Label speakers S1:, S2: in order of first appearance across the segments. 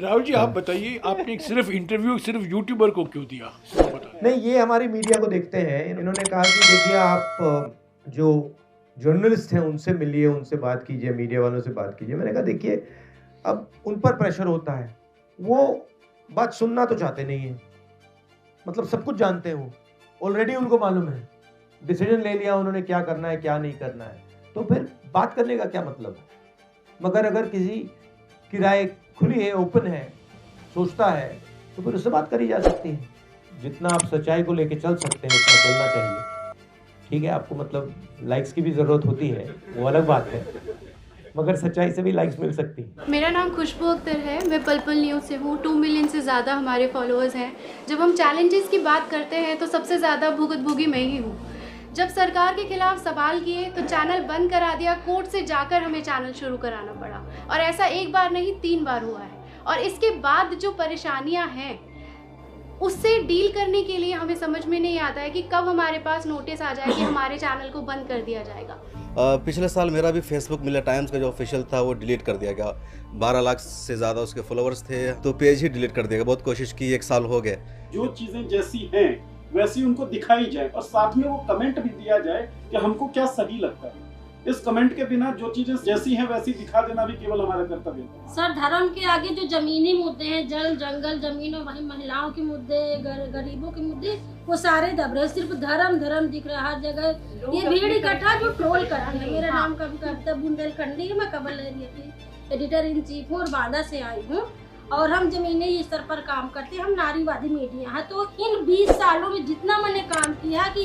S1: राहुल जी, आप बताइए, आपने सिर्फ इंटरव्यू सिर्फ यूट्यूबर को क्यों दिया?
S2: नहीं, ये हमारी मीडिया को देखते हैं। इन्होंने कहा कि देखिए आप जो जर्नलिस्ट हैं उनसे मिलिए, उनसे बात कीजिए, मीडिया वालों से बात कीजिए। मैंने कहा देखिए अब उन पर प्रेशर होता है, वो बात सुनना तो चाहते नहीं है। मतलब सब कुछ जानते हैं वो, ऑलरेडी उनको मालूम है, डिसीजन ले लिया उन्होंने क्या करना है क्या नहीं करना है, तो फिर बात करने का क्या मतलब है। मगर अगर किसी की राय खुली है, ओपन है, सोचता है, तो फिर उससे बात करी जा सकती है। जितना आप सच्चाई को लेके चल सकते हैं उतना चलना चाहिए। ठीक है, आपको मतलब लाइक्स की भी ज़रूरत होती है, वो अलग बात है, मगर सच्चाई से भी लाइक्स मिल सकती है।
S3: मेरा नाम खुशबू अख्तर है, मैं पल पल न्यूज़ से हूँ। 2 मिलियन से ज़्यादा हमारे फॉलोअर्स हैं। जब हम चैलेंजेस की बात करते हैं तो सबसे ज़्यादा भुगतभोगी मैं ही हूँ। जब सरकार के खिलाफ सवाल किए तो चैनल बंद करा दिया, कोर्ट से जाकर हमें चैनल शुरू कराना पड़ा, और ऐसा एक बार नहीं 3 बार हुआ है। और इसके बाद जो परेशानियाँ हैं उससे डील करने के लिए हमें समझ में नहीं आता है कि कब हमारे पास नोटिस आ जाए कि हमारे चैनल को बंद कर दिया जाएगा।
S4: पिछले साल मेरा भी फेसबुक मिला टाइम्स का जो ऑफिशियल था वो डिलीट कर दिया गया। 12 लाख से ज़्यादा उसके फॉलोअर्स थे, तो पेज ही डिलीट कर दिया गया। बहुत कोशिश की, 1 साल हो गए।
S5: जो चीज़ें जैसी हैं वैसी उनको दिखाई जाए और साथ में वो कमेंट भी दिया जाए कि हमको क्या सही लगता है। इस कमेंट के बिना जो चीजें जैसी हैं वैसी दिखा देना भी केवल हमारा कर्तव्य है।
S6: सर, धर्म के आगे जो जमीनी मुद्दे हैं, जल जंगल जमीन और वही महिलाओं के मुद्दे, गरीबों के मुद्दे, वो सारे दब रहे। सिर्फ धर्म धर्म दिख रहा है हर जगह। ये भीड़ इकट्ठा जो ट्रोल करती है। मेरा नाम कविता बुंदेलखंडी है, मैं कबल एरिया की एडिटर इन चीफ हूँ और बांदा से आई हूँ, और हम जमीनी स्तर पर काम करते हैं। हम नारीवादी मीडिया है। तो इन 20 सालों में जितना मैंने काम किया कि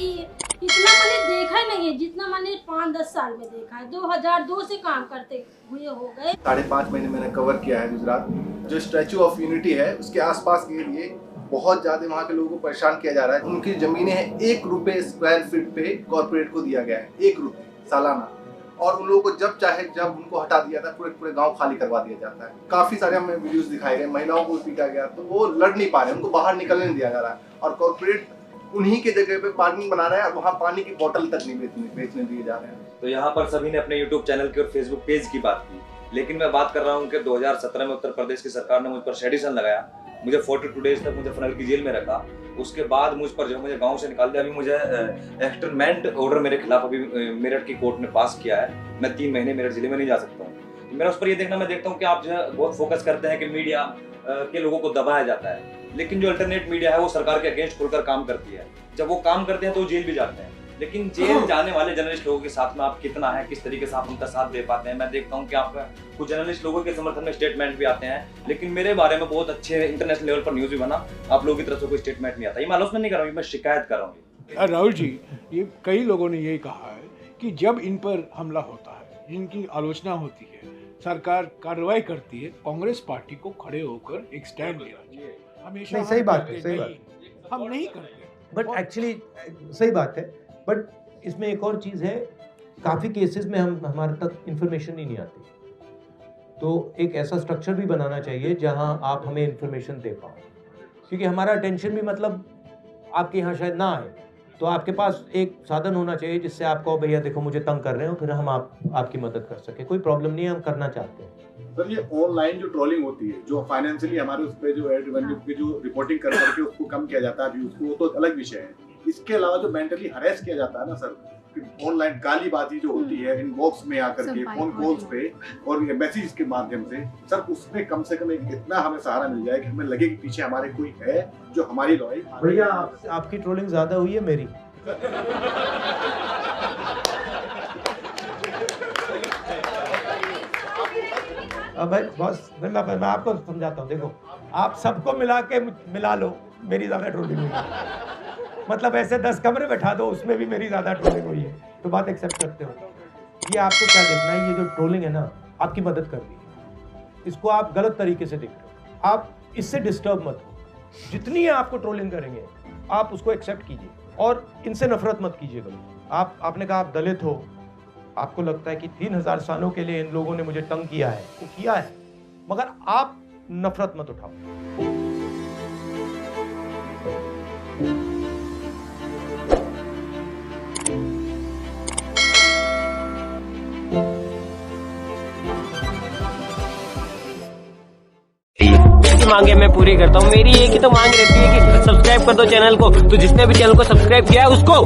S6: इतना मैंने देखा नहीं है जितना मैंने 5-10 साल में देखा है। 2002 से काम करते हुए हो गए।
S7: 5.5 महीने मैंने कवर किया है गुजरात। जो स्टैचू ऑफ यूनिटी है उसके आसपास के लिए बहुत ज्यादा वहाँ के लोगों को परेशान किया जा रहा है। उनकी जमीनें हैं 1 रुपए स्क्वायर फीट पे कॉर्पोरेट को दिया गया है, 1 रुपए सालाना। और उन लोगों को जब चाहे जब उनको हटा दिया था, पूरे गांव खाली करवा दिया जाता है। काफी सारे हमें वीडियोस दिखाए गए, महिलाओं को पीटा गया, तो वो लड़ नहीं पा रहे, उनको बाहर निकलने नहीं दिया जा रहा है। और कॉर्पोरेट उन्हीं के जगह पे पार्किंग बना रहा है और वहाँ पानी की बोतल तक नहीं बेचने दिए जा रहे हैं।
S8: तो यहाँ पर सभी ने अपने यूट्यूब चैनल की और फेसबुक पेज की बात की, लेकिन मैं बात कर रहा हूँ कि 2017 में उत्तर प्रदेश की सरकार ने मुझ पर सेडिशन लगाया। मुझे 42 डेज तक मुझे फनल की जेल में रखा। उसके बाद मुझ पर जब मुझे गांव से निकाल दिया, अभी मुझे एक्सटर्नमेंट ऑर्डर मेरे खिलाफ अभी मेरठ की कोर्ट ने पास किया है। मैं 3 महीने मेरठ जिले में नहीं जा सकता हूँ। तो मेरा उस पर ये देखना, मैं देखता हूँ कि आप जो है बहुत फोकस करते हैं कि मीडिया के लोगों को दबाया जाता है, लेकिन जो अल्टरनेट मीडिया है वो सरकार के अगेंस्ट खुलकर काम करती है। जब वो काम करते हैं तो जेल भी जाते हैं, लेकिन जेल जाने वाले जर्नलिस्ट लोगों के साथ में आप कितना है, किस तरीके से आप उनका साथ दे पाते हैं। मैं देखता हूँ कि आपका कुछ जर्नलिस्ट लोगों के समर्थन में स्टेटमेंट भी आते हैं, लेकिन मेरे बारे में बहुत अच्छे इंटरनेशनल लेवल पर न्यूज भी बना, आप लोगों की तरफ से कोई स्टेटमेंट नहीं आता। ये मैं आलोचना नहीं कर रहा हूँ, मैं शिकायत कर रहा हूँ।
S1: राहुल जी, ये कई लोगों ने यही कहा है कि जब इन पर हमला होता है, जिनकी आलोचना होती है, सरकार कार्रवाई करती है, कांग्रेस पार्टी को खड़े होकर एक स्टैंड लेना चाहिए। हमेशा
S2: नहीं, सही बात है, सही
S1: बात, हम नहीं करते।
S2: बट एक्चुअली सही बात है, बट इसमें एक और चीज़ है, काफ़ी केसेस में हमारे तक इन्फॉर्मेशन ही नहीं आती। तो एक ऐसा स्ट्रक्चर भी बनाना चाहिए जहां आप हमें इन्फॉर्मेशन दे पाओ, क्योंकि हमारा अटेंशन भी मतलब आपके यहाँ शायद ना आए। तो आपके पास एक साधन होना चाहिए जिससे आप कहो भैया देखो मुझे तंग कर रहे हो, फिर हम आपकी मदद कर सके। कोई प्रॉब्लम नहीं है, हम करना चाहते हैं।
S7: सर, ये ऑनलाइन जो ट्रोलिंग होती है, जो फाइनेंशियली हमारे उस पे जो एड रेवेन्यू की जो रिपोर्टिंग कर करके उसको कम किया जाता है व्यूज को, वो तो अलग विषय है। इसके अलावा जो मेंटली हरेस किया जाता है ना सर, ऑनलाइन गालीबाजी जो होती है इनबॉक्स में आकर के, फोन कॉल्स पे और मैसेज के माध्यम से, सर उसमें कम से कम एक इतना हमें सहारा मिल जाए कि हमें लगे कि पीछे हमारे कोई है जो हमारी लॉय।
S2: भैया आपकी ट्रोलिंग ज्यादा हुई है मेरी। अब भाई बॉस, मैं आपको समझाता हूँ। देखो, आप सबको मिला लो, मेरी ज्यादा ट्रोलिंग हुई है। मतलब ऐसे 10 कमरे बैठा दो, उसमें भी मेरी ज्यादा ट्रोलिंग हुई है, तो बात एक्सेप्ट करते हो। ये आपको क्या देखना है, ये जो ट्रोलिंग है ना, आपकी मदद कर रही है। इसको आप गलत तरीके से देख रहे हो, आप इससे डिस्टर्ब मत हो। जितनी आपको ट्रोलिंग करेंगे आप उसको एक्सेप्ट कीजिए और इनसे नफरत मत कीजिए कभी। आपने कहा आप दलित हो, आपको लगता है कि 3000 सालों के लिए इन लोगों ने मुझे तंग किया है, वो किया है, मगर आप नफरत मत उठाओ।
S9: की मांगे मैं पूरी करता हूँ। मेरी एक ही तो मांग रहती है कि सब्सक्राइब कर दो चैनल को। तो जिसने भी चैनल को सब्सक्राइब किया है उसको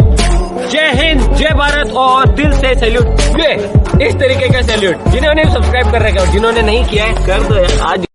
S9: जय हिंद, जय भारत और दिल से सैल्यूट। ये इस तरीके का सैल्यूट। जिन्होंने सब्सक्राइब कर रखा है और जिन्होंने नहीं किया है कर दो यार आज।